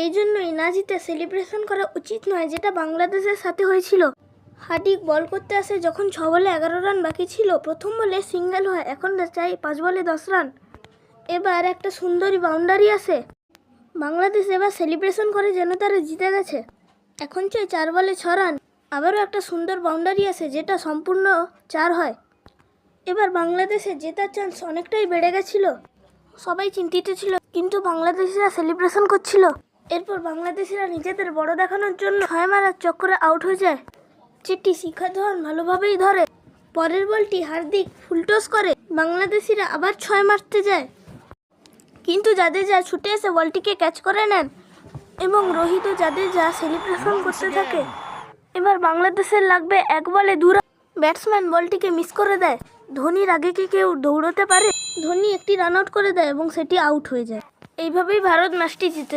এই জন্যই না জিতে সেলিব্রেশন করা উচিত নয়, যেটা বাংলাদেশের সাথে হয়েছিল। হার্দিক বল করতে আসে যখন 6 বলে 11 রান বাকি ছিল। প্রথম বলে সিঙ্গেল হয়, এখন চাই 5 বলে 10 রান। এবার একটা সুন্দরী বাউন্ডারি আসে। বাংলাদেশ এবার সেলিব্রেশন করে যেন তারা জিতে গেছে। এখন চাই 4 বলে 6 রান। আবারও একটা সুন্দর বাউন্ডারি আসে, যেটা সম্পূর্ণ 4 হয়। এবার বাংলাদেশের জেতার চান্স অনেকটাই বেড়ে গেছিল। সবাই চিন্তিত ছিল, কিন্তু বাংলাদেশিরা সেলিব্রেশন করছিল। এরপর বাংলাদেশিরা নিজেদের বড় দেখানোর জন্য 6 মারার চক্করে আউট হয়ে যায়, যেটি শিখর ধাওয়ান ভালোভাবেই ধরে। পরের বলটি হার্দিক ফুলটস করে। বাংলাদেশিরা আবার 6 মারতে যায়, কিন্তু জাদেজা ছুটে এসে বলটিকে ক্যাচ করে নেন এবং রোহিত ও জাদেজা সেলিব্রেশন করতে থাকে। এবার বাংলাদেশের লাগবে 1 বলে 2 রান। ব্যাটসম্যান বলটিকে মিস করে দেয়। ধোনির আগে কি কেউ দৌড়তে পারে? ধোনি একটি রান আউট করে দেয় এবং সেটি আউট হয়ে যায়। এইভাবেই ভারত ম্যাচটি জিতে যায়।